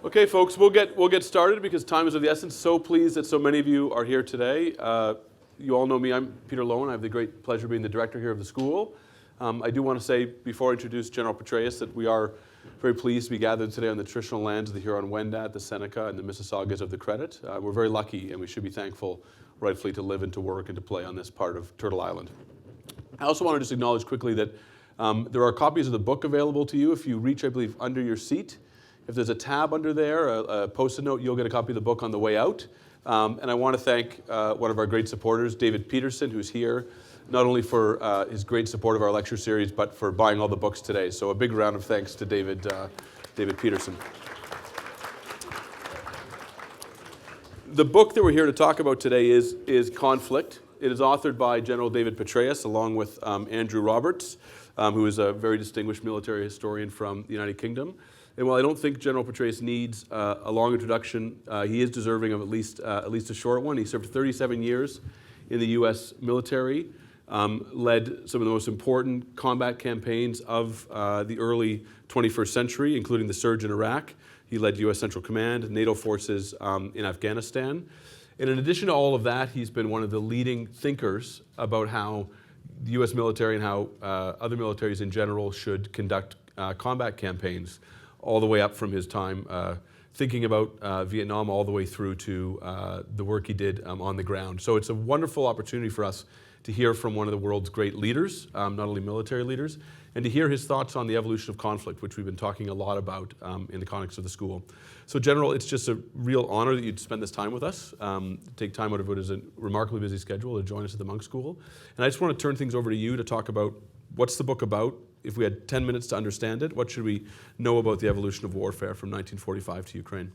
Okay, folks, we'll get started because time is of the essence. So pleased that so many of you are here today. You all know me. I'm Peter Loewen. I have the great pleasure of being the director here of the school. I do want to say, before I introduce General Petraeus, that we are very pleased to be gathered today on the traditional lands of the Huron-Wendat, the Seneca, and the Mississaugas of the Credit. We're very lucky, and we should be thankful, rightfully, to live and to work and to play on this part of Turtle Island. I also want to just acknowledge quickly that there are copies of the book available to you if you reach, I believe, under your seat. If there's a tab under there, a Post-it note, you'll get a copy of the book on the way out. And I want to thank one of our great supporters, David Peterson, who's here, not only for his great support of our lecture series, but for buying all the books today. So a big round of thanks to David Peterson. The book that we're here to talk about today is Conflict. It is authored by General David Petraeus, along with Andrew Roberts, who is a very distinguished military historian from the United Kingdom. And while I don't think General Petraeus needs a long introduction, he is deserving of at least a short one. He served 37 years in the U.S. military, led some of the most important combat campaigns of the early 21st century, including the surge in Iraq. He led U.S. Central Command, NATO forces in Afghanistan. And in addition to all of that, he's been one of the leading thinkers about how the U.S. military and how other militaries in general should conduct combat campaigns, all the way up from his time thinking about Vietnam all the way through to the work he did on the ground. So it's a wonderful opportunity for us to hear from one of the world's great leaders, not only military leaders, and to hear his thoughts on the evolution of conflict, which we've been talking a lot about in the context of the school. So General, it's just a real honor that you'd spend this time with us, take time out of what is a remarkably busy schedule to join us at the Munk School. And I just want to turn things over to you to talk about what's the book about. If we had 10 minutes to understand it, what should we know about the evolution of warfare from 1945 to Ukraine?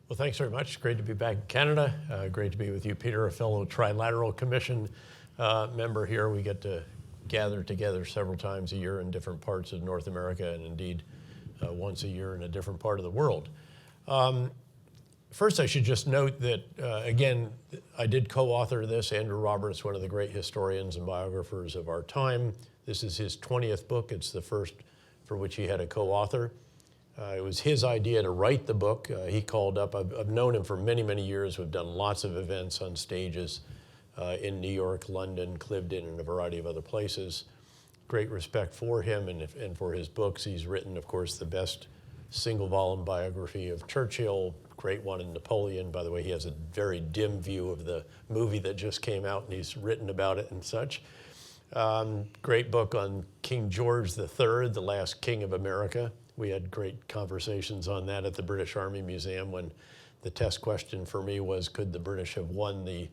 Well, thanks very much. Great to be back in Canada. Great to be with you, Peter, a fellow Trilateral Commission member here. We get to gather together several times a year in different parts of North America, and indeed once a year in a different part of the world. First, I should just note that, again, I did co-author this. Andrew Roberts, one of the great historians and biographers of our time. This is his 20th book. It's the first for which he had a co-author. It was his idea to write the book. He called up. I've known him for many, many years. We've done lots of events on stages in New York, London, Cliveden, and a variety of other places. Great respect for him and for his books. He's written, of course, the best single-volume biography of Churchill, great one in Napoleon. By the way, he has a very dim view of the movie that just came out, and he's written about it and such. Great book on King George III, the last king of America. We had great conversations on that at the British Army Museum when the test question for me was, could the British have won the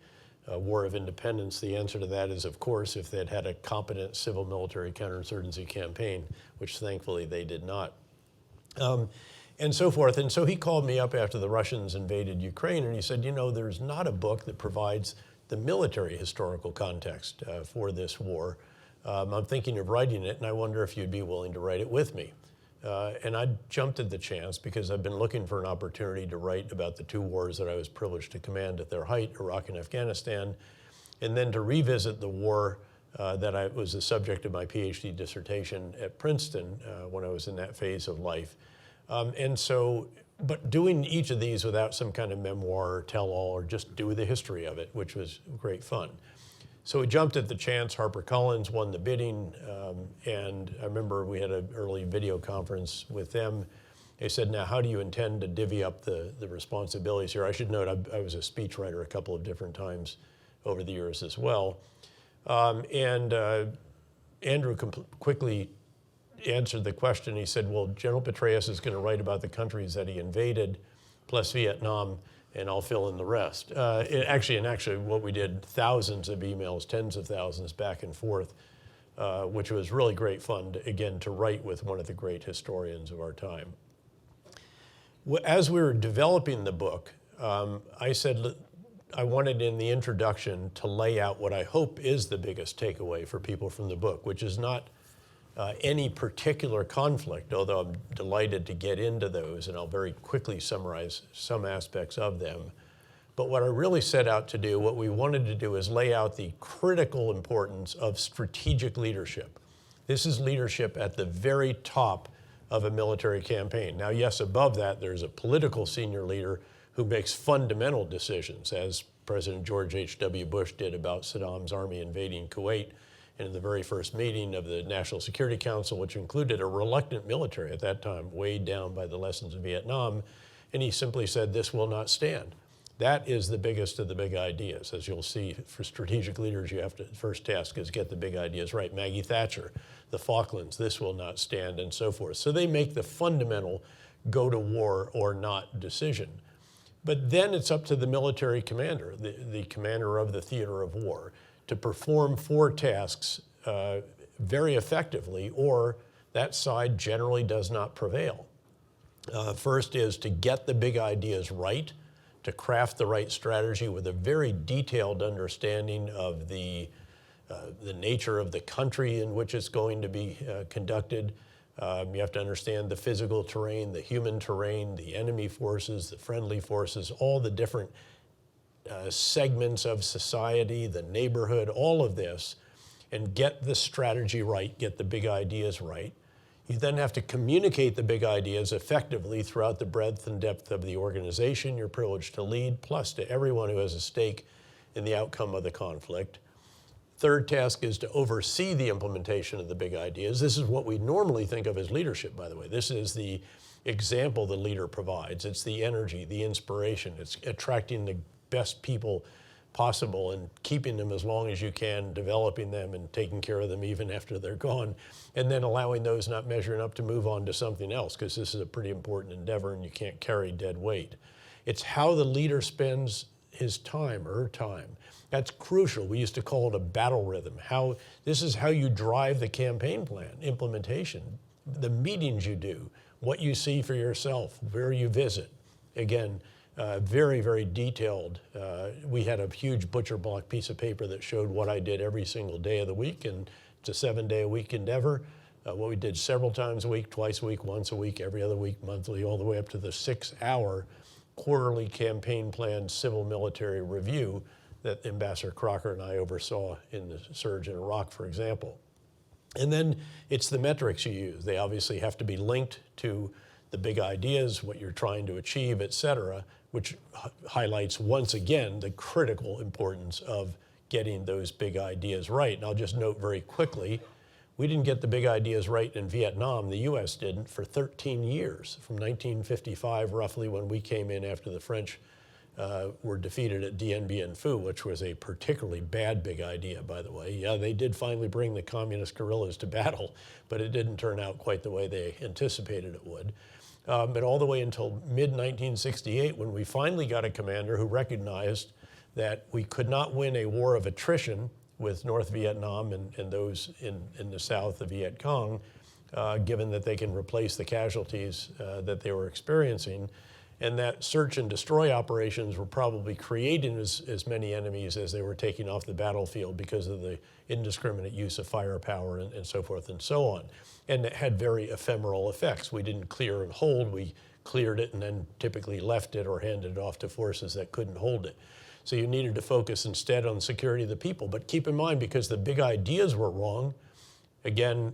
War of Independence? The answer to that is, of course, if they'd had a competent civil military counterinsurgency campaign, which thankfully they did not. And so forth. And so he called me up after the Russians invaded Ukraine, and he said, you know, there's not a book that provides the military historical context for this war. I'm thinking of writing it, and I wonder if you'd be willing to write it with me. And I jumped at the chance because I've been looking for an opportunity to write about the two wars that I was privileged to command at their height, Iraq and Afghanistan, and then to revisit the war that was the subject of my PhD dissertation at Princeton when I was in that phase of life. But doing each of these without some kind of memoir or tell-all, or just do the history of it, which was great fun. So we jumped at the chance. HarperCollins won the bidding, and I remember we had an early video conference with them. They said, now how do you intend to divvy up the responsibilities here? I should note I was a speechwriter a couple of different times over the years as well. Andrew quickly answered the question. He said, well, General Petraeus is going to write about the countries that he invaded, plus Vietnam, and I'll fill in the rest. Actually, what we did, thousands of emails, tens of thousands back and forth, which was really great fun, to write with one of the great historians of our time. As we were developing the book, I said I wanted in the introduction to lay out what I hope is the biggest takeaway for people from the book, which is not any particular conflict, although I'm delighted to get into those, and I'll very quickly summarize some aspects of them. But what I really set out to do, what we wanted to do, is lay out the critical importance of strategic leadership. This is leadership at the very top of a military campaign. Now, yes, above that, there's a political senior leader who makes fundamental decisions, as President George H.W. Bush did about Saddam's army invading Kuwait in the very first meeting of the National Security Council, which included a reluctant military at that time, weighed down by the lessons of Vietnam, and he simply said, this will not stand. That is the biggest of the big ideas. As you'll see, for strategic leaders, you have to, first task is get the big ideas right. Maggie Thatcher, the Falklands, this will not stand, and so forth. So they make the fundamental go to war or not decision. But then it's up to the military commander, the commander of the theater of war, to perform 4 tasks very effectively, or that side generally does not prevail. First is to get the big ideas right, to craft the right strategy with a very detailed understanding of the nature of the country in which it's going to be conducted. You have to understand the physical terrain, the human terrain, the enemy forces, the friendly forces, all the different segments of society, the neighborhood, all of this, and get the strategy right, get the big ideas right. You then have to communicate the big ideas effectively throughout the breadth and depth of the organization you're privileged to lead, plus to everyone who has a stake in the outcome of the conflict. Third task is to oversee the implementation of the big ideas. This is what we normally think of as leadership, by the way. This is the example the leader provides. It's the energy, the inspiration. It's attracting the best people possible and keeping them as long as you can, developing them and taking care of them even after they're gone, and then allowing those not measuring up to move on to something else, because this is a pretty important endeavor and you can't carry dead weight. It's how the leader spends his time or her time. That's crucial. We used to call it a battle rhythm. This is how you drive the campaign plan, implementation, the meetings you do, what you see for yourself, where you visit. Again, very, very detailed. We had a huge butcher block piece of paper that showed what I did every single day of the week, and it's a 7-day-a-week endeavor. What we did several times a week, twice a week, once a week, every other week, monthly, all the way up to the 6-hour quarterly campaign plan civil military review that Ambassador Crocker and I oversaw in the surge in Iraq, for example. And then it's the metrics you use. They obviously have to be linked to the big ideas, what you're trying to achieve, et cetera, which highlights once again the critical importance of getting those big ideas right. And I'll just note very quickly, we didn't get the big ideas right in Vietnam, the US didn't, for 13 years, from 1955 roughly, when we came in after the French were defeated at Dien Bien Phu, which was a particularly bad big idea, by the way. Yeah, they did finally bring the communist guerrillas to battle, but it didn't turn out quite the way they anticipated it would. But all the way until mid-1968, when we finally got a commander who recognized that we could not win a war of attrition with North Vietnam and those in the south, the Viet Cong, given that they can replace the casualties that they were experiencing, and that search and destroy operations were probably creating as many enemies as they were taking off the battlefield because of the indiscriminate use of firepower and so forth and so on. And it had very ephemeral effects. We didn't clear and hold, we cleared it and then typically left it or handed it off to forces that couldn't hold it. So you needed to focus instead on the security of the people. But keep in mind, because the big ideas were wrong, again,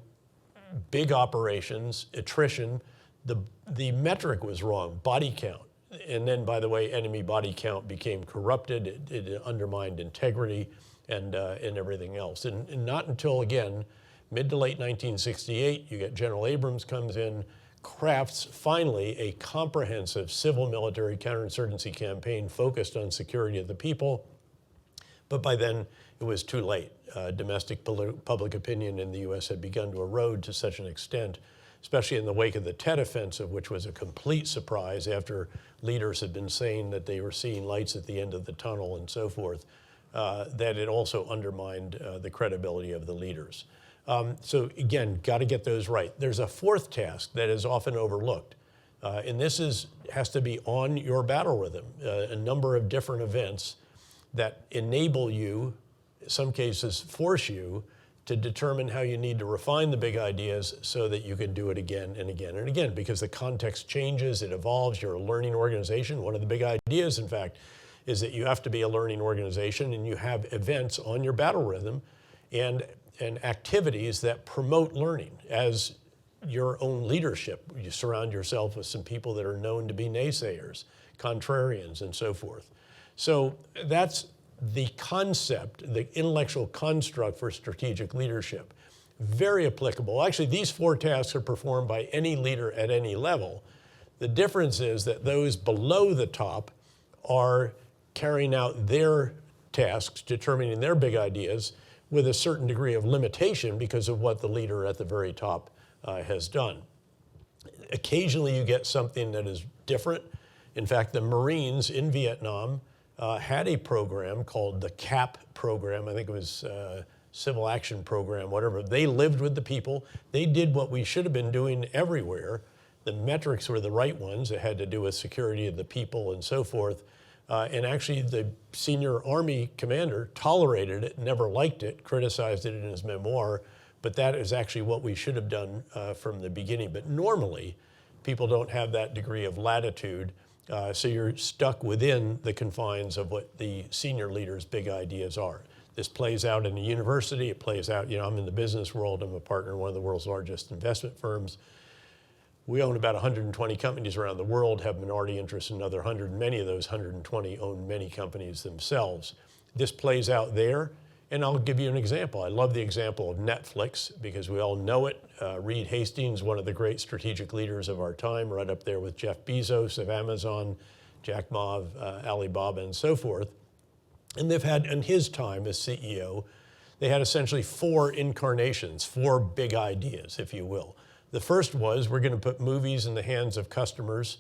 big operations, attrition, the metric was wrong, body count. And then, by the way, enemy body count became corrupted, it undermined integrity and everything else. And not until, again, mid to late 1968, you get General Abrams comes in, crafts finally a comprehensive civil military counterinsurgency campaign focused on security of the people. But by then, it was too late. Domestic public opinion in the US had begun to erode to such an extent, especially in the wake of the Tet Offensive, which was a complete surprise after leaders had been saying that they were seeing lights at the end of the tunnel and so forth, that it also undermined the credibility of the leaders. So again, got to get those right. There's a fourth task that is often overlooked, and this has to be on your battle rhythm, a number of different events that enable you, in some cases force you, to determine how you need to refine the big ideas so that you can do it again and again and again, because the context changes, it evolves, you're a learning organization. One of the big ideas, in fact, is that you have to be a learning organization and you have events on your battle rhythm and activities that promote learning. As your own leadership. You surround yourself with some people that are known to be naysayers, contrarians, and so forth. So that's the concept, the intellectual construct for strategic leadership. Very applicable. Actually, these 4 tasks are performed by any leader at any level. The difference is that those below the top are carrying out their tasks, determining their big ideas with a certain degree of limitation because of what the leader at the very top has done. Occasionally you get something that is different. In fact, the Marines in Vietnam had a program called the CAP program. I think it was Civil Action Program, whatever. They lived with the people. They did what we should have been doing everywhere. The metrics were the right ones. It had to do with security of the people and so forth. And actually, the senior Army commander tolerated it, never liked it, criticized it in his memoir, but that is actually what we should have done from the beginning. But normally, people don't have that degree of latitude, so you're stuck within the confines of what the senior leader's big ideas are. This plays out in a university, it plays out, I'm in the business world, I'm a partner in one of the world's largest investment firms. We own about 120 companies around the world, have minority interests in another 100. Many of those 120 own many companies themselves. This plays out there, and I'll give you an example. I love the example of Netflix because we all know it. Reed Hastings, one of the great strategic leaders of our time, right up there with Jeff Bezos of Amazon, Jack Ma of Alibaba, and so forth. And they've had, in his time as CEO, they had essentially 4 incarnations, 4 big ideas, if you will. The first was, we're going to put movies in the hands of customers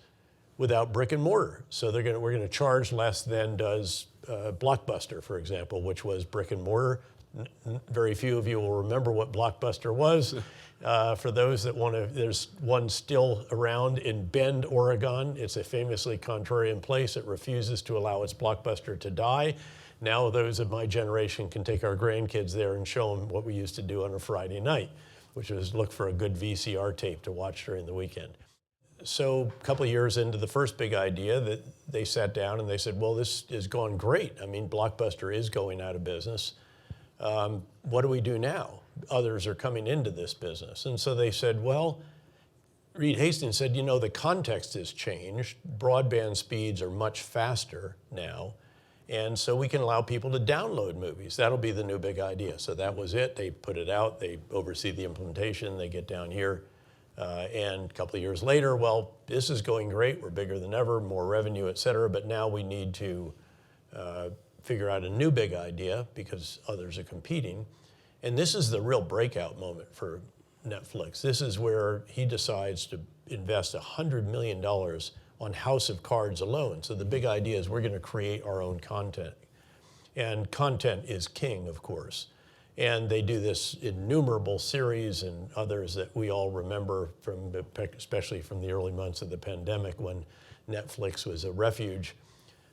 without brick and mortar. So we're going to charge less than does Blockbuster, for example, which was brick and mortar. Very few of you will remember what Blockbuster was. For those that want to, there's one still around in Bend, Oregon. It's a famously contrarian place. It refuses to allow its Blockbuster to die. Now those of my generation can take our grandkids there and show them what we used to do on a Friday night, which was look for a good VCR tape to watch during the weekend. So a couple of years into the first big idea, that they sat down and they said, well, this has gone great. I mean, Blockbuster is going out of business. What do we do now? Others are coming into this business. And so they said, well, Reed Hastings said, the context has changed. Broadband speeds are much faster now. And so we can allow people to download movies. That'll be the new big idea. So that was it. They put it out. They oversee the implementation. They get down here. And a couple of years later, well, this is going great. We're bigger than ever, more revenue, et cetera. But now we need to figure out a new big idea because others are competing. And this is the real breakout moment for Netflix. This is where he decides to invest $100 million on House of Cards alone. So the big idea is we're going to create our own content. And content is king, of course. And they do this innumerable series and others that we all remember from, especially from the early months of the pandemic when Netflix was a refuge.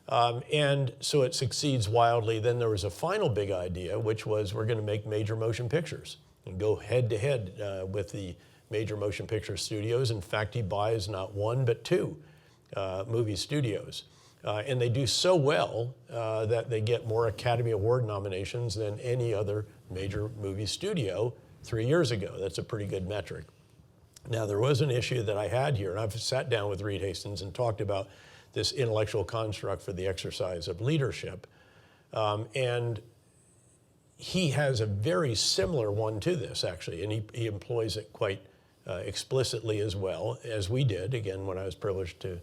And so it succeeds wildly. Then there was a final big idea, which was we're going to make major motion pictures and go head to head with the major motion picture studios. In fact, he buys not 1, but 2 movie studios. And they do so well that they get more Academy Award nominations than any other major movie studio 3 years ago. That's a pretty good metric. Now, there was an issue that I had here, and I've sat down with Reed Hastings and talked about this intellectual construct for the exercise of leadership. And he has a very similar one to this, actually, and he employs it quite explicitly as well, as we did, again, when I was privileged to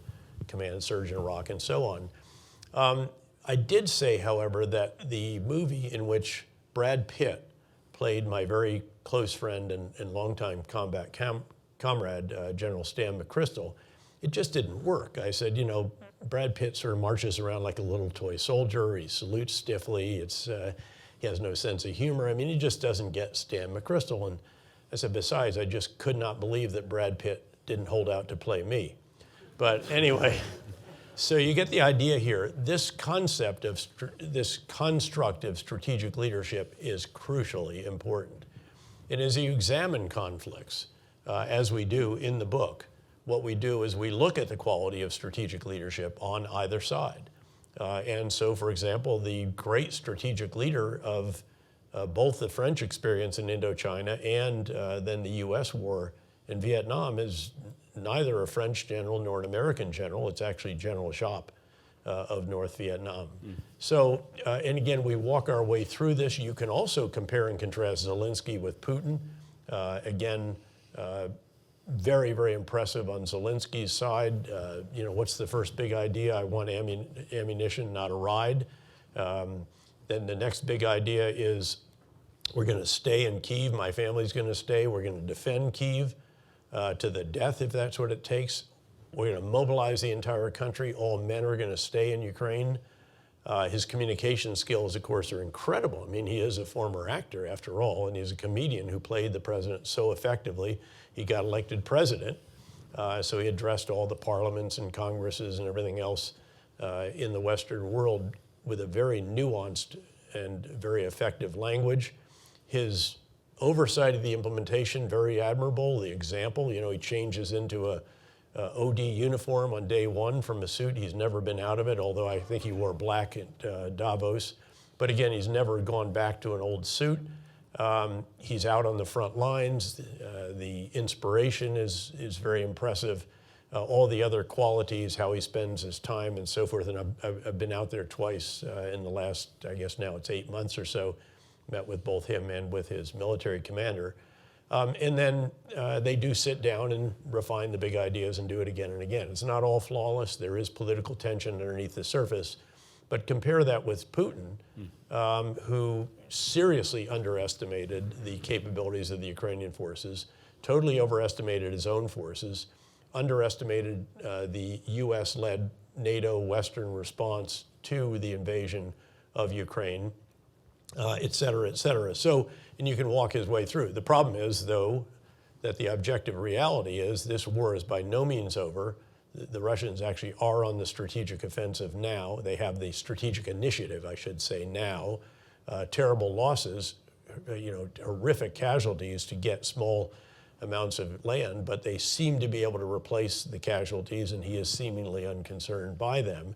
command surge in Iraq and so on. I did say, however, that the movie in which Brad Pitt played my very close friend and longtime combat comrade, General Stan McChrystal, it just didn't work. I said, Brad Pitt sort of marches around like a little toy soldier. He salutes stiffly. He has no sense of humor. I mean, he just doesn't get Stan McChrystal. And I said, besides, I just could not believe that Brad Pitt didn't hold out to play me. But anyway, so you get the idea here. This concept of, this construct of strategic leadership is crucially important. And as you examine conflicts, as we do in the book, what we do is we look at the quality of strategic leadership on either side. And so, for example, the great strategic leader of both the French experience in Indochina and then the US war And Vietnam is neither a French general nor an American general. It's actually General Giap of North Vietnam. So, and again, we walk our way through this. You can also compare and contrast Zelensky with Putin. Again, very, very impressive on Zelensky's side. What's the first big idea? I want ammunition, not a ride. Then the next big idea is we're going to stay in Kyiv. My family's going to stay. We're going to defend Kyiv to the death if that's what it takes. We're going to mobilize the entire country. All men are going to stay in Ukraine. His communication skills, of course, are incredible. I mean, he is a former actor, after all, and he's a comedian who played the president so effectively. He got elected president, so he addressed all the parliaments and congresses and everything else in the Western world with a very nuanced and very effective language. His oversight of the implementation, very admirable. The example, he changes into a OD uniform on day one from a suit. He's never been out of it, although I think he wore black at Davos. But again, he's never gone back to an old suit. He's out on the front lines. The inspiration is very impressive. All the other qualities, how he spends his time and so forth. And I've been out there twice in the last, I guess now it's 8 months or so, met with both him and with his military commander. And then they do sit down and refine the big ideas and do it again and again. It's not all flawless. There is political tension underneath the surface. But compare that with Putin, who seriously underestimated the capabilities of the Ukrainian forces, totally overestimated his own forces, underestimated the US-led NATO Western response to the invasion of Ukraine, et cetera, et cetera. So, and you can walk his way through. The problem is, though, that the objective reality is this war is by no means over. The Russians actually are on the strategic offensive now. They have the strategic initiative, I should say, now. Terrible losses, horrific casualties to get small amounts of land, but they seem to be able to replace the casualties, and he is seemingly unconcerned by them.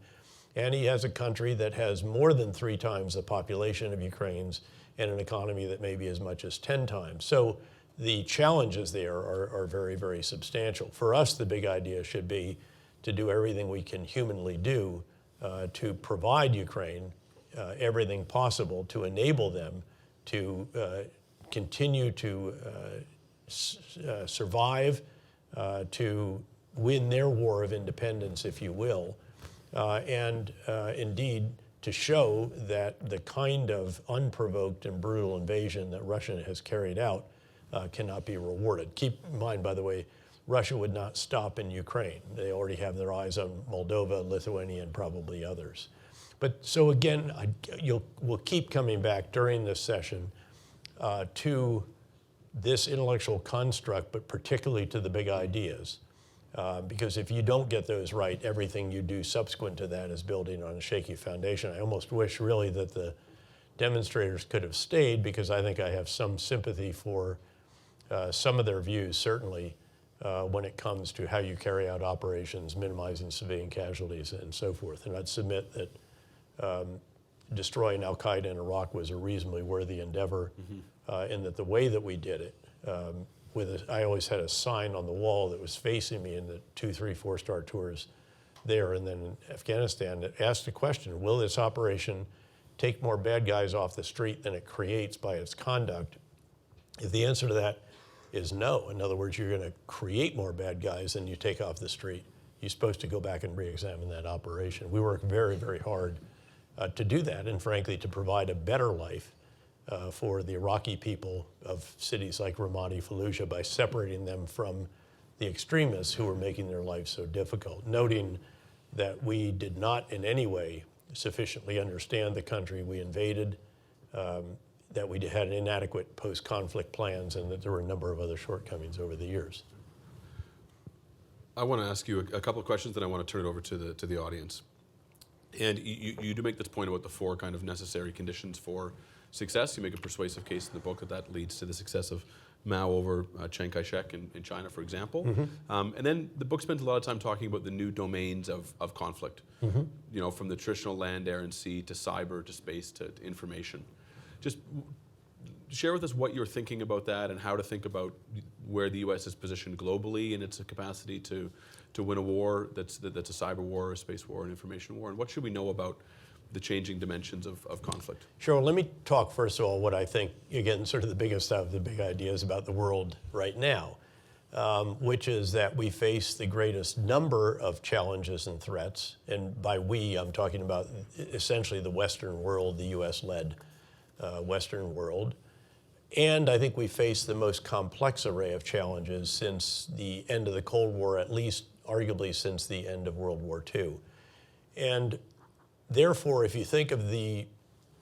And he has a country that has more than 3 times the population of Ukraine's and an economy that may be as much as 10 times. So the challenges there are very, very substantial. For us, the big idea should be to do everything we can humanly do to provide Ukraine everything possible to enable them to continue to survive, to win their war of independence, if you will, and indeed to show that the kind of unprovoked and brutal invasion that Russia has carried out cannot be rewarded. Keep in mind, by the way, Russia would not stop in Ukraine. They already have their eyes on Moldova, Lithuania, and probably others. But so again, we'll keep coming back during this session to this intellectual construct, but particularly to the big ideas. Because if you don't get those right, everything you do subsequent to that is building on a shaky foundation. I almost wish really that the demonstrators could have stayed, because I think I have some sympathy for some of their views, certainly, when it comes to how you carry out operations, minimizing civilian casualties, and so forth. And I'd submit that destroying al-Qaeda in Iraq was a reasonably worthy endeavor, and that the way that we did it, I always had a sign on the wall that was facing me in the 2, 3, 4-star tours there, and then in Afghanistan, that asked the question, will this operation take more bad guys off the street than it creates by its conduct? If the answer to that is no, in other words, you're going to create more bad guys than you take off the street, you're supposed to go back and re-examine that operation. We worked very, very hard to do that, and frankly, to provide a better life for the Iraqi people of cities like Ramadi, Fallujah, by separating them from the extremists who were making their life so difficult, noting that we did not in any way sufficiently understand the country we invaded, that we had inadequate post-conflict plans, and that there were a number of other shortcomings over the years. I want to ask you a couple of questions, then I want to turn it over to the audience. And you do make this point about the 4 kind of necessary conditions for success. You make a persuasive case in the book that leads to the success of Mao over Chiang Kai-shek in China, for example. And then the book spends a lot of time talking about the new domains of conflict, from the traditional land, air, and sea to cyber, to space, to information. Just share with us what you're thinking about that and how to think about where the U.S. is positioned globally in its capacity to win a war that's a cyber war, a space war, an information war? And what should we know about the changing dimensions of conflict? Sure. Well, let me talk first of all what I think, again, sort of the biggest of the big ideas about the world right now, which is that we face the greatest number of challenges and threats. And by we, I'm talking about essentially the Western world, the U.S.-led Western world. And I think we face the most complex array of challenges since the end of the Cold War, at least arguably since the end of World War II. And therefore, if you think of the,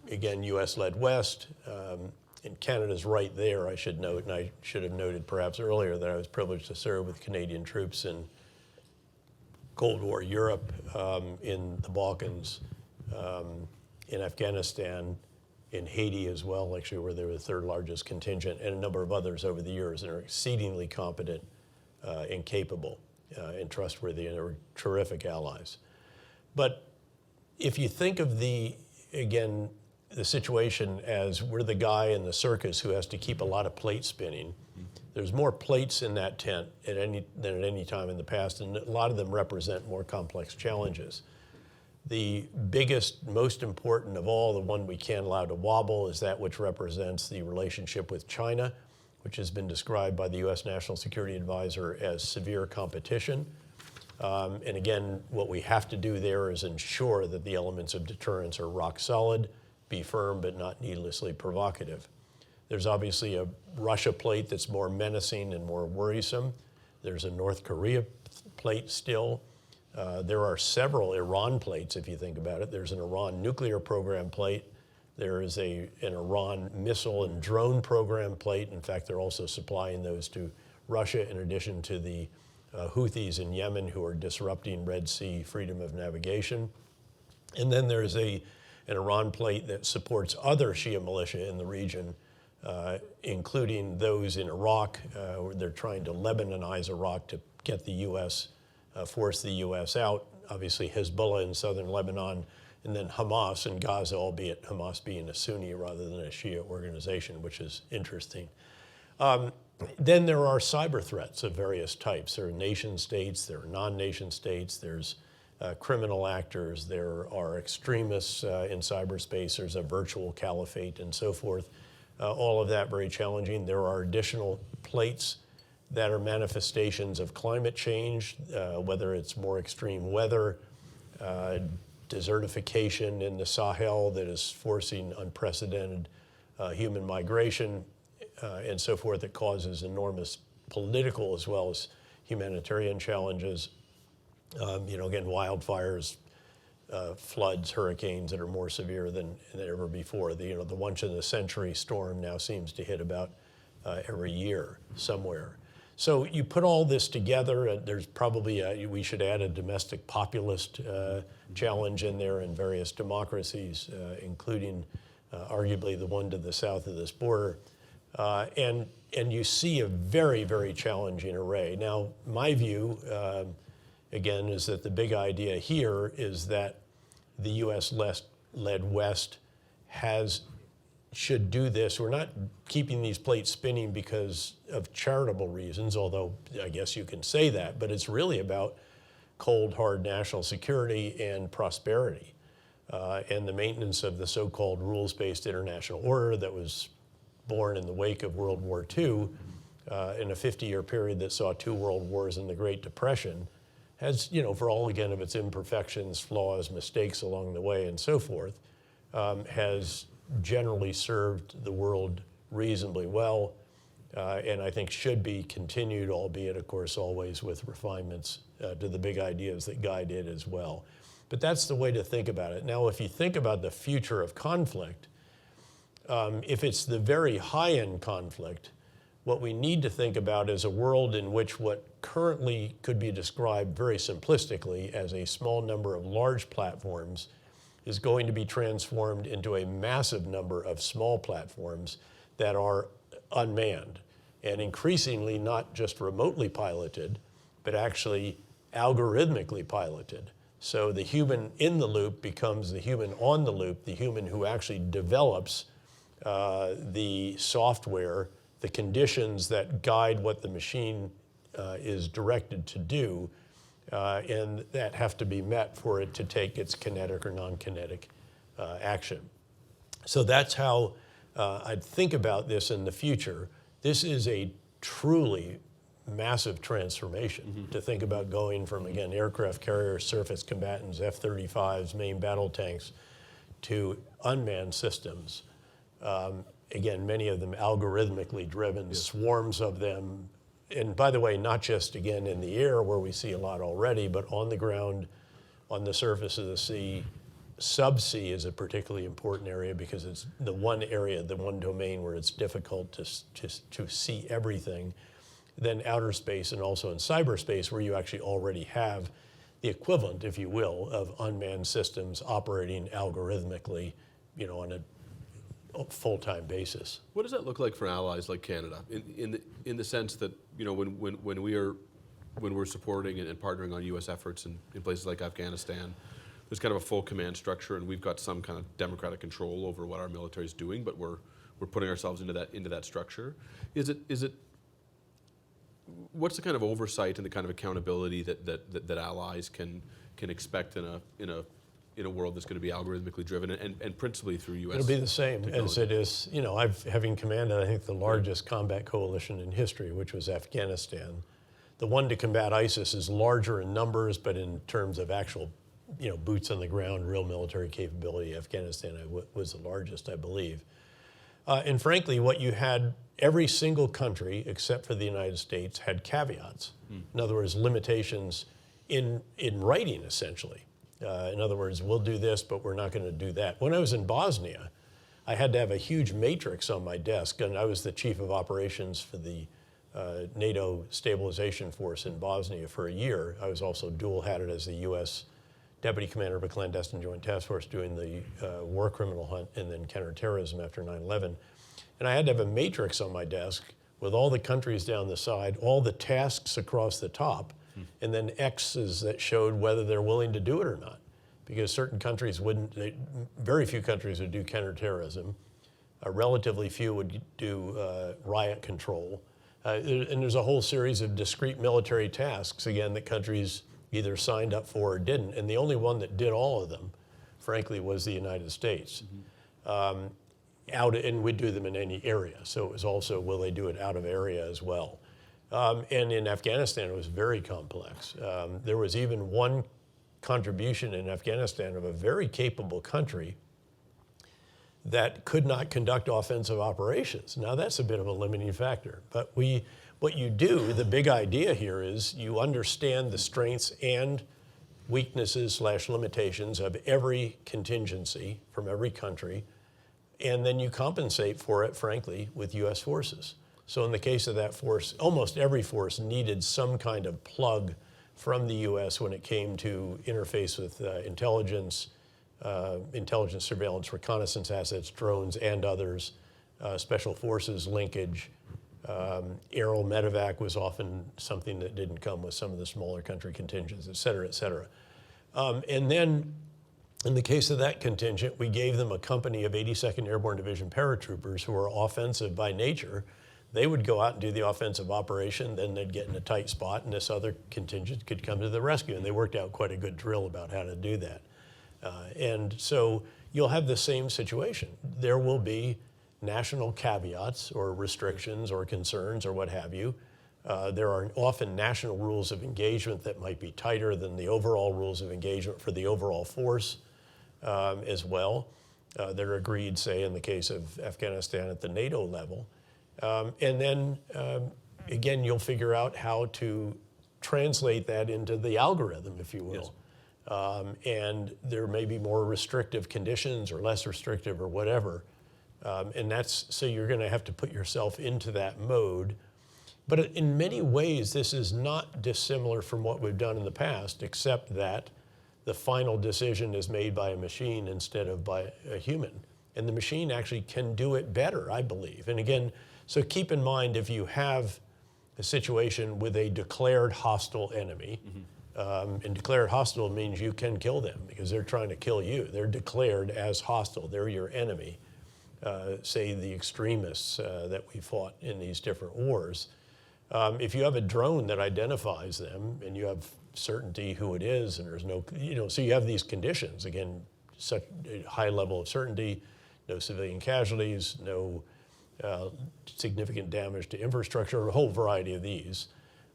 again, U.S.-led West, and Canada's right there, I should note, and I should have noted perhaps earlier that I was privileged to serve with Canadian troops in Cold War Europe, in the Balkans, in Afghanistan, in Haiti as well, actually, where they were the third largest contingent, and a number of others over the years, and are exceedingly competent and capable and trustworthy, and are terrific allies. But if you think of the situation as we're the guy in the circus who has to keep a lot of plates spinning, there's more plates in that tent than at any time in the past, and a lot of them represent more complex challenges. The biggest, most important of all, the one we can't allow to wobble, is that which represents the relationship with China, which has been described by the U.S. National Security Advisor as severe competition. And again, what we have to do there is ensure that the elements of deterrence are rock solid, be firm, but not needlessly provocative. There's obviously a Russia plate that's more menacing and more worrisome. There's a North Korea plate still. There are several Iran plates, if you think about it. There's an Iran nuclear program plate. There is an Iran missile and drone program plate. In fact, they're also supplying those to Russia, in addition to the Houthis in Yemen, who are disrupting Red Sea freedom of navigation. And then there's an Iran plate that supports other Shia militia in the region, including those in Iraq. They're trying to Lebanonize Iraq to get the U.S., force the U.S. out. Obviously Hezbollah in southern Lebanon, and then Hamas in Gaza, albeit Hamas being a Sunni rather than a Shia organization, which is interesting. Then there are cyber threats of various types. There are nation states, there are non-nation states, there's criminal actors, there are extremists in cyberspace, there's a virtual caliphate and so forth. All of that very challenging. There are additional plates that are manifestations of climate change, whether it's more extreme weather, desertification in the Sahel that is forcing unprecedented human migration, and so forth, that causes enormous political as well as humanitarian challenges. Again, wildfires, floods, hurricanes that are more severe than ever before. The once in a century storm now seems to hit about every year somewhere. So you put all this together, there's probably, we should add a domestic populist challenge in there in various democracies, including arguably the one to the south of this border. And you see a very, very challenging array. Now, my view, again, is that the big idea here is that the U.S.-led West should do this. We're not keeping these plates spinning because of charitable reasons, although I guess you can say that, but it's really about cold, hard national security and prosperity, and the maintenance of the so-called rules-based international order that was born in the wake of World War II, in a 50-year period that saw 2 world wars and the Great Depression, has, for all, again, of its imperfections, flaws, mistakes along the way, and so forth, has generally served the world reasonably well, and I think should be continued, albeit, of course, always with refinements to the big ideas that guide it as well. But that's the way to think about it. Now, if you think about the future of conflict, if it's the very high-end conflict, what we need to think about is a world in which what currently could be described very simplistically as a small number of large platforms is going to be transformed into a massive number of small platforms that are unmanned, and increasingly not just remotely piloted, but actually algorithmically piloted. So the human in the loop becomes the human on the loop, the human who actually develops the software the conditions that guide what the machine is directed to do, and that have to be met for it to take its kinetic or non-kinetic action. So that's how I'd think about this in the future. This is a truly massive transformation to think about going from, again, aircraft carriers, surface combatants, F-35s, main battle tanks, to unmanned systems. Again, many of them algorithmically driven, swarms of them. And by the way, not just, again, in the air where we see a lot already, but on the ground, on the surface of the sea. Subsea is a particularly important area because it's the one area, the one domain where it's difficult to see everything. Then outer space and also in cyberspace where you actually already have the equivalent, if you will, of unmanned systems operating algorithmically, on a full-time basis. What does that look like for allies like Canada, in the sense that when we're supporting and partnering on U.S. efforts in places like Afghanistan, there's kind of a full command structure, and we've got some kind of democratic control over what our military is doing, but we're putting ourselves into that structure. Is it what's the kind of oversight and the kind of accountability that allies can expect in a world that's going to be algorithmically driven and principally through U.S. It'll be the same technology? as it is. Having commanded, I think, the largest combat coalition in history, which was Afghanistan. The one to combat ISIS is larger in numbers, but in terms of actual, boots on the ground, real military capability, Afghanistan was the largest, I believe. And frankly, what you had, every single country except for the United States had caveats. In other words, limitations in writing, essentially. In other words, we'll do this, but we're not going to do that. When I was in Bosnia, I had to have a huge matrix on my desk, and I was the chief of operations for the NATO stabilization force in Bosnia for a year. I was also dual-hatted as the U.S. Deputy Commander of a clandestine joint task force doing the war criminal hunt and then counterterrorism after 9/11. And I had to have a matrix on my desk with all the countries down the side, all the tasks across the top, and then X's that showed whether they're willing to do it or not. Because certain countries very few countries would do counterterrorism. Relatively few would do riot control. And there's a whole series of discrete military tasks, again, that countries either signed up for or didn't. And the only one that did all of them, frankly, was the United States. And we'd do them in any area. So it was also, will they do it out of area as well? And in Afghanistan, it was very complex. There was even one contribution in Afghanistan of a very capable country that could not conduct offensive operations. Now that's a bit of a limiting factor. But what you do, the big idea here is you understand the strengths and weaknesses / limitations of every contingency from every country, and then you compensate for it, frankly, with U.S. forces. So in the case of that force, almost every force needed some kind of plug from the U.S. when it came to interface with intelligence, surveillance, reconnaissance assets, drones, and others, special forces linkage. Aero medevac was often something that didn't come with some of the smaller country contingents, et cetera, et cetera. And then in the case of that contingent, we gave them a company of 82nd Airborne Division paratroopers who are offensive by nature. They would go out and do the offensive operation, then they'd get in a tight spot, and this other contingent could come to the rescue. And they worked out quite a good drill about how to do that. And so you'll have the same situation. There will be national caveats or restrictions or concerns or what have you. There are often national rules of engagement that might be tighter than the overall rules of engagement for the overall force as well. They're agreed, say, in the case of Afghanistan at the NATO level. And then, again, you'll figure out how to translate that into the algorithm, if you will. Yes. And there may be more restrictive conditions or less restrictive or whatever. And so you're going to have to put yourself into that mode. But in many ways, this is not dissimilar from what we've done in the past, except that the final decision is made by a machine instead of by a human. And the machine actually can do it better, I believe. And again, so keep in mind, if you have a situation with a declared hostile enemy, and declared hostile means you can kill them because they're trying to kill you. They're declared as hostile. They're your enemy. say, the extremists that we fought in these different wars. If you have a drone that identifies them and you have certainty who it is, and there's no, so you have these conditions, again, such a high level of certainty, no civilian casualties, no significant damage to infrastructure, a whole variety of these.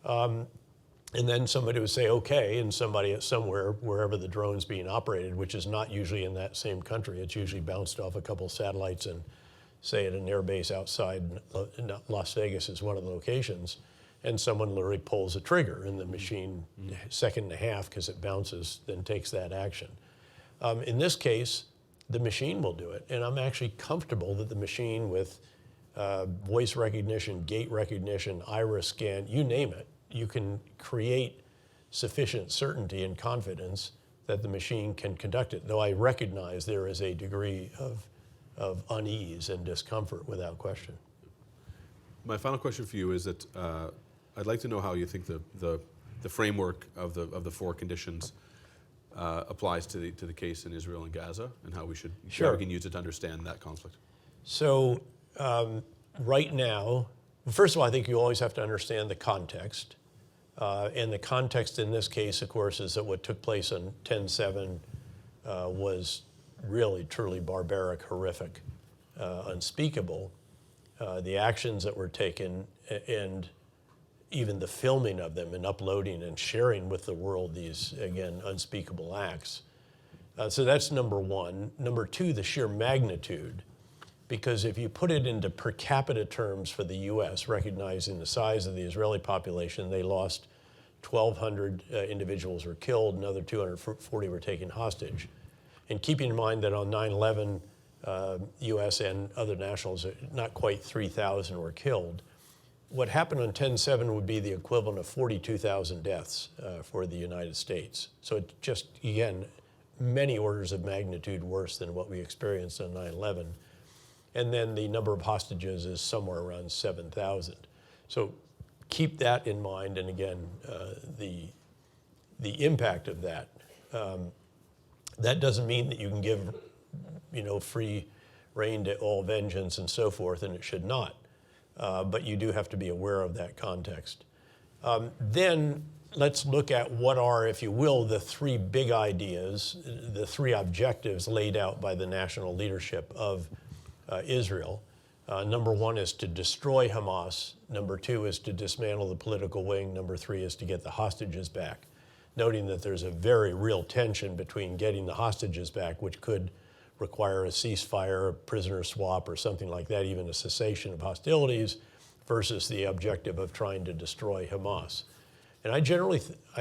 And then somebody would say, okay, and somebody at somewhere, wherever the drone's being operated, which is not usually in that same country, it's usually bounced off a couple satellites and say at an air base outside Las Vegas is one of the locations, and someone literally pulls a trigger and the machine, second and a half, because it bounces, then takes that action. In this case, the machine will do it, and I'm actually comfortable that the machine with voice recognition, gait recognition, iris scan, you name it, you can create sufficient certainty and confidence that the machine can conduct it, though I recognize there is a degree of unease and discomfort without question. My final question for you is that I'd like to know how you think the framework of the four conditions applies to the case in Israel and Gaza, and how we can use it to understand that conflict. So right now, first of all, I think you always have to understand the context. And the context in this case, of course, is that what took place on 10/7 was really, truly barbaric, horrific, unspeakable. The actions that were taken and even the filming of them and uploading and sharing with the world these, again, unspeakable acts. So that's number one. Number two, the sheer magnitude. Because if you put it into per capita terms for the U.S., recognizing the size of the Israeli population, they lost 1,200 individuals were killed, another 240 were taken hostage. And keeping in mind that on 9/11, U.S. and other nationals, not quite 3,000 were killed. What happened on 10/7 would be the equivalent of 42,000 deaths for the United States. So it just, again, many orders of magnitude worse than what we experienced on 9/11. And then the number of hostages is somewhere around 7,000. So keep that in mind, and again, the impact of that. That doesn't mean that you can give, free rein to all vengeance and so forth, and it should not. But you do have to be aware of that context. Then let's look at what are, if you will, the three big ideas, the three objectives laid out by the national leadership of Israel. Number one is to destroy Hamas. Number two is to dismantle the political wing. Number three is to get the hostages back. Noting that there's a very real tension between getting the hostages back, which could require a ceasefire, a prisoner swap, or something like that, even a cessation of hostilities, versus the objective of trying to destroy Hamas. And I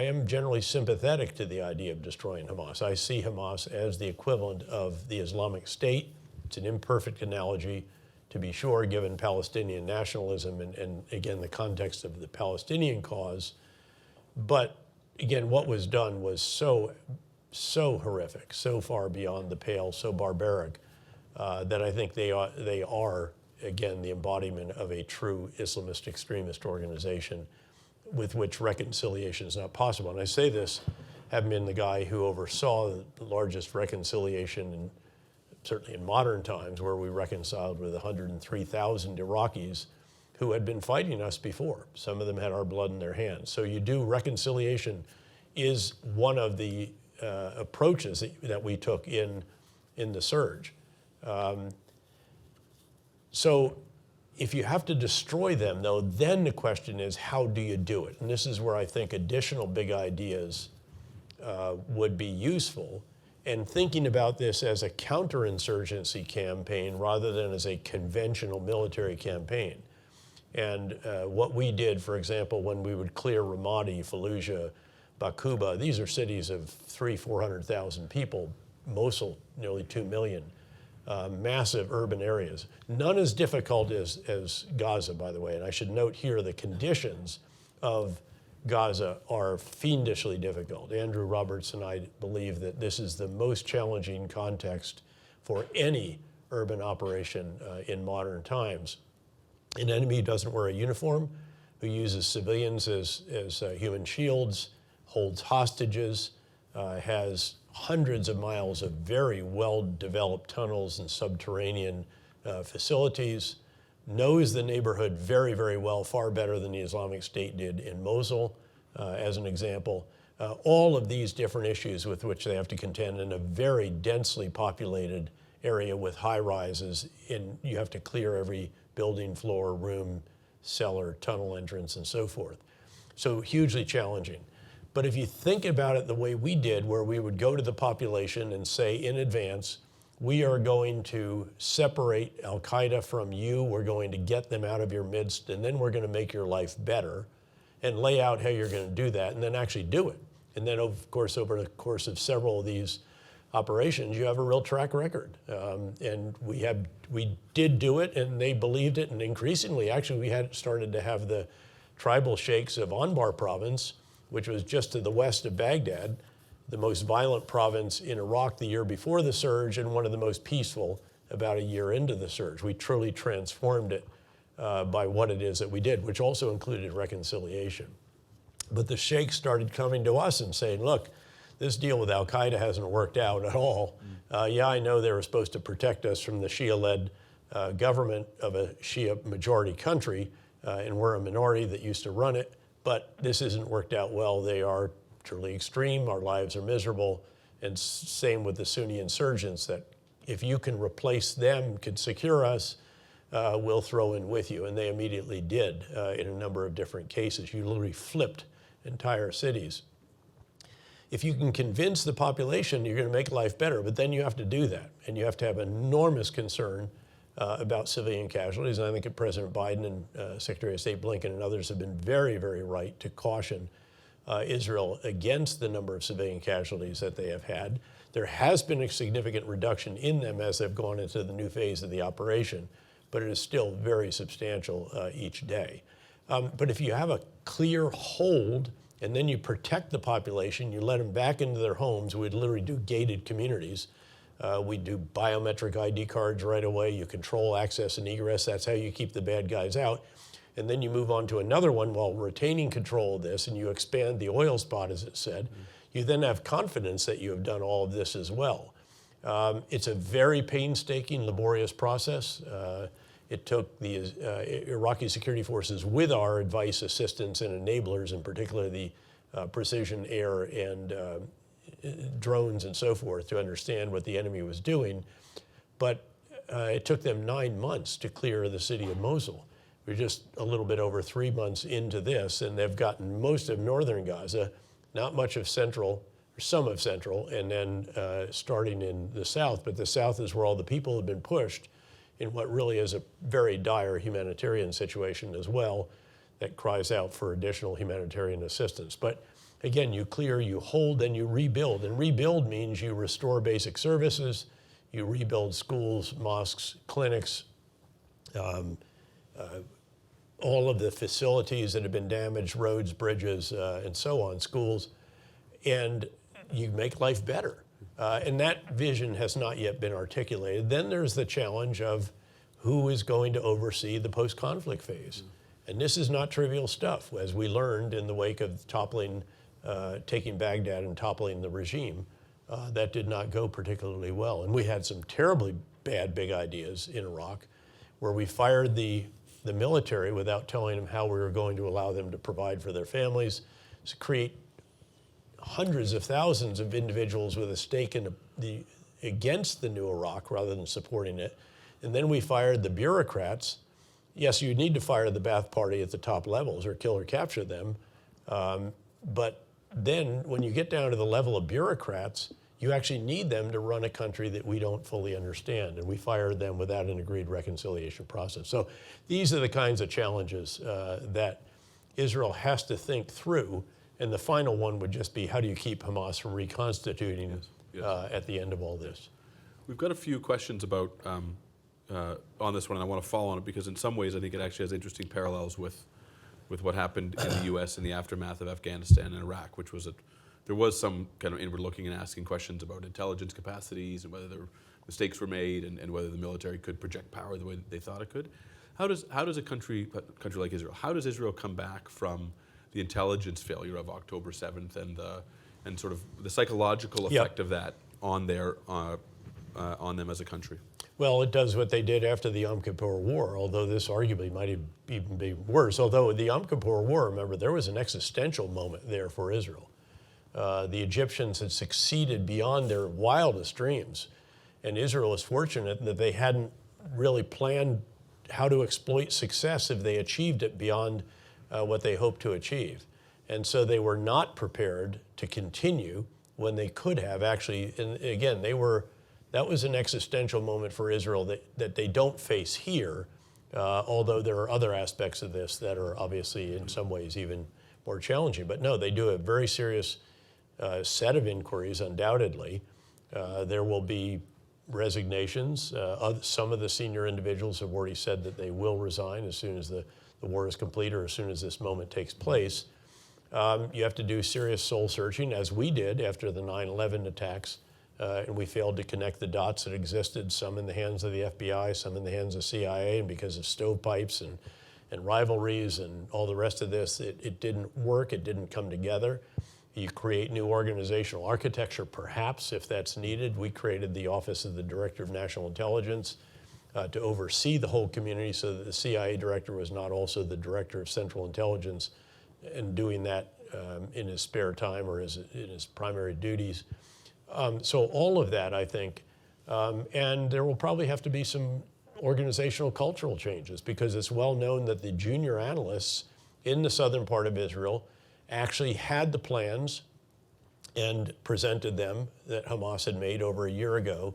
am generally sympathetic to the idea of destroying Hamas. I see Hamas as the equivalent of the Islamic State. It's an imperfect analogy, to be sure, given Palestinian nationalism and again, the context of the Palestinian cause. But again, what was done was so horrific, so far beyond the pale, so barbaric, that I think they are, again, the embodiment of a true Islamist extremist organization with which reconciliation is not possible. And I say this, having been the guy who oversaw the largest reconciliation certainly in modern times, where we reconciled with 103,000 Iraqis who had been fighting us before. Some of them had our blood in their hands. So reconciliation is one of the approaches that we took in the surge. So if you have to destroy them, though, then the question is, how do you do it? And this is where I think additional big ideas would be useful. And thinking about this as a counterinsurgency campaign rather than as a conventional military campaign. And what we did, for example, when we would clear Ramadi, Fallujah, Baquba, these are cities of 400,000 people, Mosul, nearly 2 million, massive urban areas. None as difficult as Gaza, by the way. And I should note here the conditions of Gaza are fiendishly difficult. Andrew Roberts and I believe that this is the most challenging context for any urban operation in modern times. An enemy who doesn't wear a uniform, who uses civilians as human shields, holds hostages, has hundreds of miles of very well-developed tunnels and subterranean facilities, knows the neighborhood very, very well, far better than the Islamic State did in Mosul, as an example. All of these different issues with which they have to contend in a very densely populated area with high rises, and you have to clear every building, floor, room, cellar, tunnel entrance, and so forth. So hugely challenging. But if you think about it the way we did, where we would go to the population and say in advance, we are going to separate Al-Qaeda from you, we're going to get them out of your midst, and then we're going to make your life better, and lay out how you're going to do that, and then actually do it. And then, of course, over the course of several of these operations, you have a real track record. And we did do it, and they believed it, and increasingly, actually, we had started to have the tribal sheikhs of Anbar province, which was just to the west of Baghdad, the most violent province in Iraq the year before the surge, and one of the most peaceful about a year into the surge. We truly transformed it by what it is that we did, which also included reconciliation. But the sheikhs started coming to us and saying, look, this deal with Al-Qaeda hasn't worked out at all. Yeah, I know they were supposed to protect us from the Shia-led government of a Shia majority country, and we're a minority that used to run it, but this hasn't worked out well. They are truly extreme, our lives are miserable, and same with the Sunni insurgents, that if you can replace them, could secure us, we'll throw in with you. And they immediately did in a number of different cases. You literally flipped entire cities. If you can convince the population you're going to make life better, but then you have to do that, and you have to have enormous concern about civilian casualties. And I think that President Biden and Secretary of State Blinken and others have been very, very right to caution Israel against the number of civilian casualties that they have had. There has been a significant reduction in them as they've gone into the new phase of the operation, but it is still very substantial each day. But if you have a clear hold, and then you protect the population, you let them back into their homes, we'd literally do gated communities. We do biometric ID cards right away. You control access and egress. That's how you keep the bad guys out. And then you move on to another one while retaining control of this, and you expand the oil spot, as it said. You then have confidence that you have done all of this as well. It's a very painstaking, laborious process. It took the Iraqi security forces, with our advice, assistance, and enablers, in particular the precision air and drones and so forth, to understand what the enemy was doing. But it took them 9 months to clear the city of Mosul. We're just a little bit over 3 months into this, and they've gotten most of northern Gaza, not much of central, or some of central, and then starting in the south. But the south is where all the people have been pushed in what really is a very dire humanitarian situation as well, that cries out for additional humanitarian assistance. But again, you clear, you hold, then you rebuild. And rebuild means you restore basic services, you rebuild schools, mosques, clinics, all of the facilities that have been damaged, roads, bridges, and so on, schools, and you make life better. And that vision has not yet been articulated. Then there's the challenge of who is going to oversee the post-conflict phase. And this is not trivial stuff, as we learned in the wake of toppling, taking Baghdad and toppling the regime. That did not go particularly well. And we had some terribly bad big ideas in Iraq, where we fired the military without telling them how we were going to allow them to provide for their families, to create hundreds of thousands of individuals with a stake in against the new Iraq rather than supporting it. And then we fired the bureaucrats. Yes, you need to fire the Ba'ath Party at the top levels or kill or capture them. But then when you get down to the level of bureaucrats, you actually need them to run a country that we don't fully understand. And we fired them without an agreed reconciliation process. So these are the kinds of challenges that Israel has to think through. And the final one would just be, how do you keep Hamas from reconstituting at the end of all this? We've got a few questions about on this one, and I want to follow on it because in some ways I think it actually has interesting parallels with what happened in the U.S. in the aftermath of Afghanistan and Iraq, which was there was some kind of inward looking and asking questions about intelligence capacities and whether mistakes were made and whether the military could project power the way that they thought it could. How does a country like Israel, how does Israel come back from the intelligence failure of October 7th and sort of the psychological effect of that on them as a country? Well, it does what they did after the Yom Kippur War, although this arguably might even be worse. Although the Yom Kippur War, remember, there was an existential moment there for Israel. The Egyptians had succeeded beyond their wildest dreams, and Israel was fortunate that they hadn't really planned how to exploit success if they achieved it beyond what they hoped to achieve. And so they were not prepared to continue when they could have actually, and again, that was an existential moment for Israel that they don't face here, although there are other aspects of this that are obviously in some ways even more challenging. But no, they do a very serious set of inquiries, undoubtedly. There will be resignations. Some of the senior individuals have already said that they will resign as soon as the war is complete or as soon as this moment takes place. You have to do serious soul searching, as we did after the 9/11 attacks. And we failed to connect the dots that existed, some in the hands of the FBI, some in the hands of CIA, and because of stovepipes and rivalries and all the rest of this, it didn't work, it didn't come together. You create new organizational architecture, perhaps, if that's needed. We created the Office of the Director of National Intelligence to oversee the whole community so that the CIA director was not also the Director of Central Intelligence and doing that in his spare time or in his primary duties. So all of that, I think, and there will probably have to be some organizational cultural changes because it's well known that the junior analysts in the southern part of Israel actually had the plans and presented them that Hamas had made over a year ago,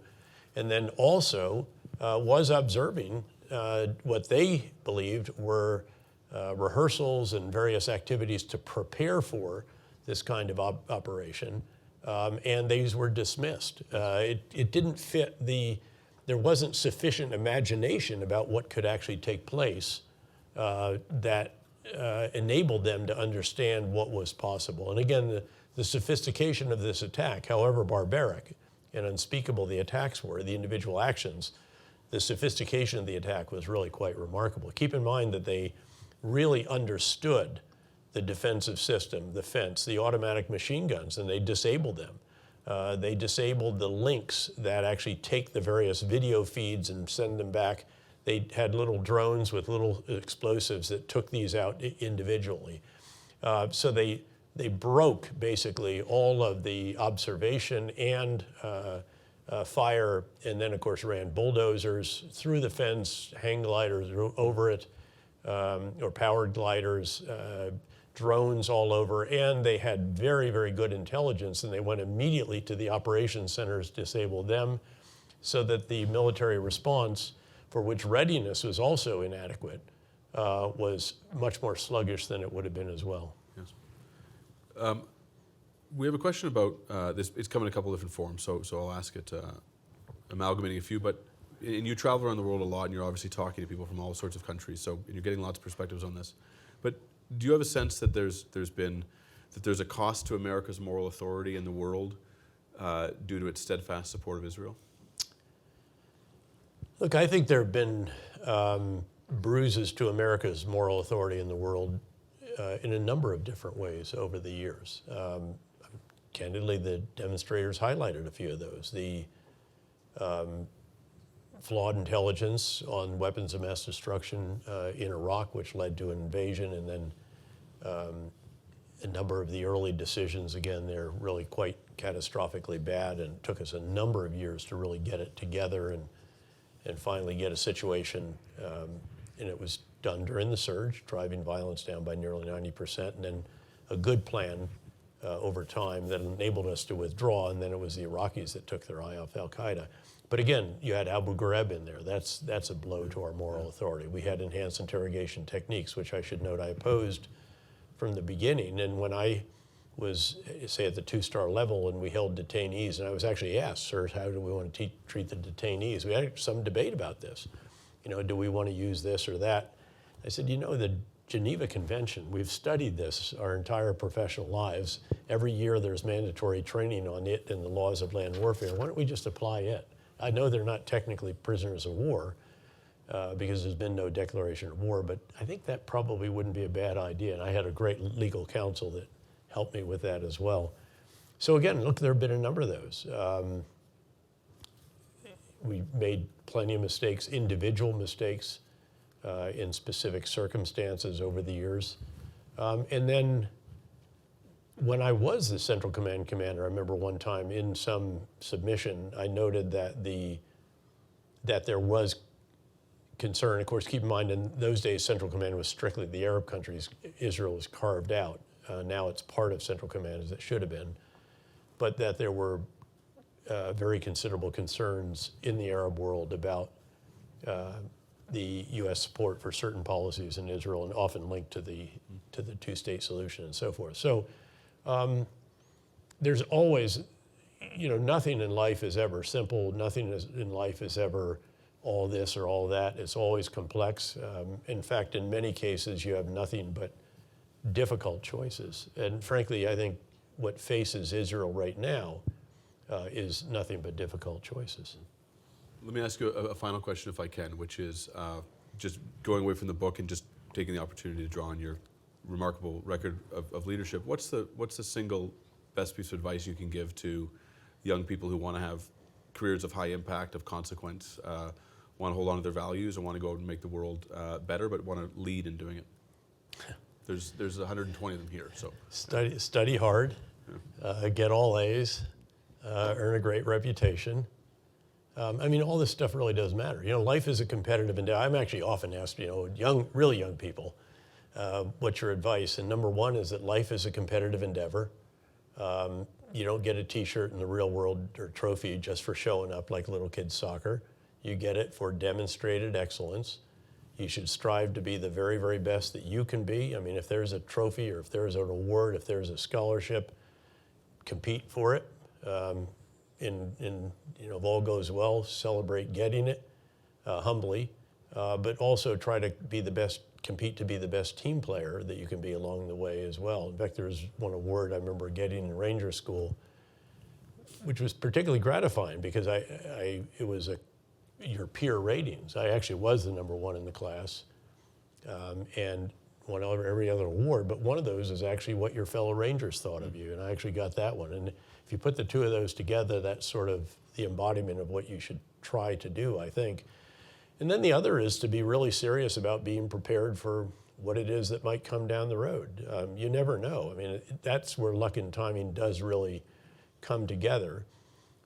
and then also was observing what they believed were rehearsals and various activities to prepare for this kind of operation. And these were dismissed. It didn't fit there wasn't sufficient imagination about what could actually take place that enabled them to understand what was possible. And again, the sophistication of this attack, however barbaric and unspeakable the attacks were, the individual actions, the sophistication of the attack was really quite remarkable. Keep in mind that they really understood the defensive system, the fence, the automatic machine guns, and they disabled them. They disabled the links that actually take the various video feeds and send them back. They had little drones with little explosives that took these out individually. So they broke basically all of the observation and fire, and then of course ran bulldozers through the fence, hang gliders over it, or powered gliders, drones all over, and they had very, very good intelligence, and they went immediately to the operations centers, disabled them, so that the military response, for which readiness was also inadequate, was much more sluggish than it would have been as well. Yes. We have a question about this. It's come in a couple different forms, so I'll ask it, amalgamating a few, but and you travel around the world a lot, and you're obviously talking to people from all sorts of countries, so and you're getting lots of perspectives on this. But do you have a sense that there's a cost to America's moral authority in the world due to its steadfast support of Israel? Look, I think there have been bruises to America's moral authority in the world in a number of different ways over the years. Candidly, the demonstrators highlighted a few of those. The flawed intelligence on weapons of mass destruction in Iraq, which led to an invasion, and then a number of the early decisions, again, they're really quite catastrophically bad, and it took us a number of years to really get it together and finally get a situation, and it was done during the surge, driving violence down by nearly 90%, and then a good plan over time that enabled us to withdraw, and then it was the Iraqis that took their eye off al-Qaeda. But again, you had Abu Ghraib in there. That's a blow to our moral authority. We had enhanced interrogation techniques, which I should note I opposed from the beginning. And when I was, say, at the 2-star level and we held detainees, and I was actually asked, sir, how do we want to treat the detainees? We had some debate about this. Do we want to use this or that? I said, the Geneva Convention, we've studied this our entire professional lives. Every year there's mandatory training on it and the laws of land warfare. Why don't we just apply it? I know they're not technically prisoners of war because there's been no declaration of war, but I think that probably wouldn't be a bad idea. And I had a great legal counsel that helped me with that as well. So again, look, there have been a number of those. we made plenty of mistakes, individual mistakes in specific circumstances over the years. And then when I was the Central Command commander, I remember one time in some submission, I noted that there was concern. Of course, keep in mind, in those days, Central Command was strictly the Arab countries. Israel was carved out. Now it's part of Central Command, as it should have been. But that there were very considerable concerns in the Arab world about the U.S. support for certain policies in Israel, and often linked to the two-state solution and so forth. So there's always, nothing in life is ever simple. Nothing in life is ever all this or all that. It's always complex. In fact, in many cases, you have nothing but difficult choices. And frankly, I think what faces Israel right now is nothing but difficult choices. Let me ask you a final question, if I can, which is just going away from the book and just taking the opportunity to draw on your remarkable record of leadership. What's the single best piece of advice you can give to young people who want to have careers of high impact, of consequence, want to hold on to their values and want to go out and make the world better, but want to lead in doing it? There's 120 of them here. So study hard, get all A's, earn a great reputation. All this stuff really does matter. Life is a competitive endeavor. I'm actually often asked, really young people, what's your advice? And number one is that life is a competitive endeavor. You don't get a T-shirt in the real world or trophy just for showing up like little kids' soccer. You get it for demonstrated excellence. You should strive to be the very, very best that you can be. If there's a trophy or if there's an award, if there's a scholarship, compete for it. If all goes well, celebrate getting it humbly, but also try to be the best, compete to be the best team player that you can be along the way as well. In fact, there's one award I remember getting in Ranger School, which was particularly gratifying because it was your peer ratings. I actually was the number one in the class, and won every other award, but one of those is actually what your fellow Rangers thought of you, and I actually got that one. And if you put the two of those together, that's sort of the embodiment of what you should try to do, I think. And then the other is to be really serious about being prepared for what it is that might come down the road. You never know. That's where luck and timing does really come together.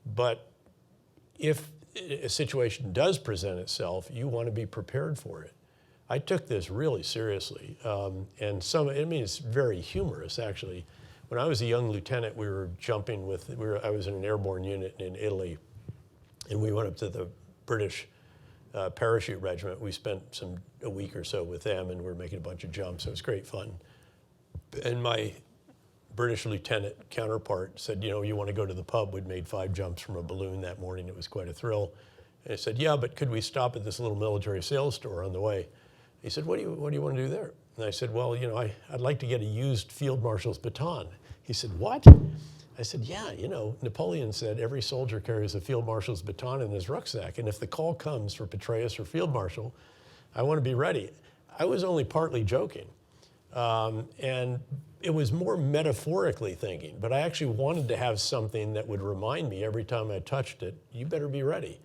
But if a situation does present itself, you want to be prepared for it. I took this really seriously, and it's very humorous, actually. When I was a young lieutenant, we were jumping I was in an airborne unit in Italy, and we went up to the British parachute regiment. We spent a week or so with them, and we were making a bunch of jumps. It was great fun. And my British lieutenant counterpart said, you want to go to the pub? We'd made 5 jumps from a balloon that morning. It was quite a thrill. And I said, yeah, but could we stop at this little military sales store on the way? He said, what do you want to do there? And I said, well, I'd like to get a used field marshal's baton. He said, what? I said, yeah, Napoleon said every soldier carries a field marshal's baton in his rucksack. And if the call comes for Petraeus or field marshal, I want to be ready. I was only partly joking. And it was more metaphorically thinking, but I actually wanted to have something that would remind me every time I touched it, you better be ready.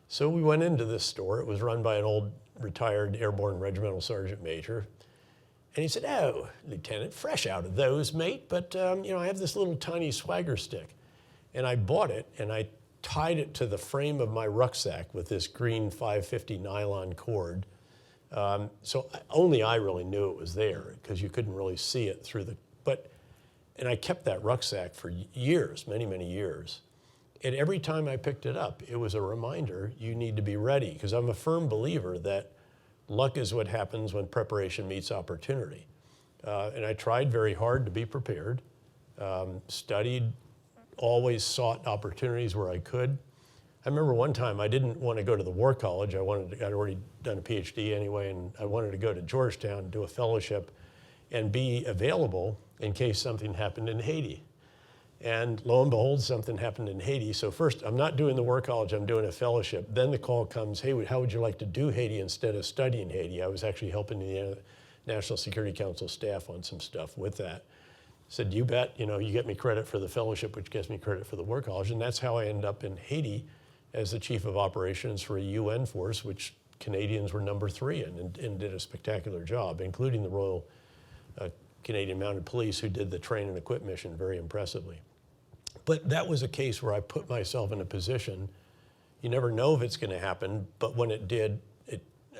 So we went into this store. It was run by an old retired airborne regimental sergeant major. And he said, oh, Lieutenant, fresh out of those, mate, but I have this little tiny swagger stick. And I bought it, and I tied it to the frame of my rucksack with this green 550 nylon cord. So only I really knew it was there because you couldn't really see it through and I kept that rucksack for years, many, many years. And every time I picked it up, it was a reminder, you need to be ready, because I'm a firm believer that luck is what happens when preparation meets opportunity. And I tried very hard to be prepared, studied, always sought opportunities where I could. I remember one time I didn't want to go to the War College. I'd already done a PhD anyway, and I wanted to go to Georgetown, do a fellowship, and be available in case something happened in Haiti. And lo and behold, something happened in Haiti. So first, I'm not doing the War College, I'm doing a fellowship. Then the call comes, hey, how would you like to do Haiti instead of studying Haiti? I was actually helping the National Security Council staff on some stuff with that. Said, you bet, you get me credit for the fellowship, which gets me credit for the War College. And that's how I ended up in Haiti as the chief of operations for a UN force, which Canadians were number 3 in, and did a spectacular job, including the Royal Canadian Mounted Police, who did the train and equip mission very impressively. But that was a case where I put myself in a position, you never know if it's going to happen, but when it did,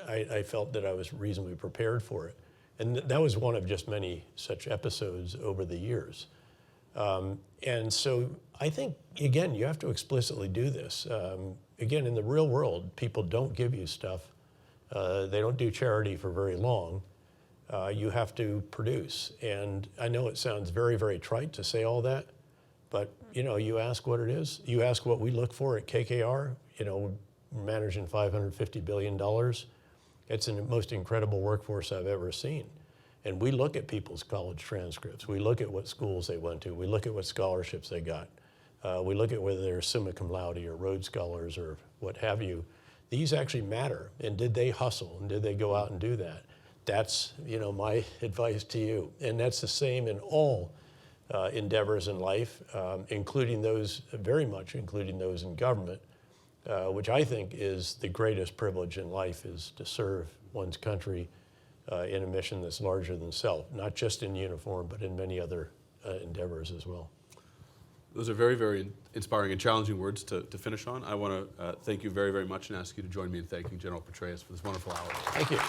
I felt that I was reasonably prepared for it. And that was one of just many such episodes over the years. And so I think, again, you have to explicitly do this. Again, in the real world, people don't give you stuff. They don't do charity for very long. You have to produce. And I know it sounds very, very trite to say all that, but you ask what it is. You ask what we look for at KKR, we're managing $550 billion. It's the most incredible workforce I've ever seen. And we look at people's college transcripts. We look at what schools they went to. We look at what scholarships they got. We look at whether they're summa cum laude or Rhodes Scholars or what have you. These actually matter. And did they hustle? And did they go out and do that? That's my advice to you. And that's the same in all endeavors in life, including those, very much including those in government, which I think is the greatest privilege in life, is to serve one's country in a mission that's larger than self, not just in uniform, but in many other endeavors as well. Those are very, very inspiring and challenging words to finish on. I want to thank you very, very much and ask you to join me in thanking General Petraeus for this wonderful hour. Thank you.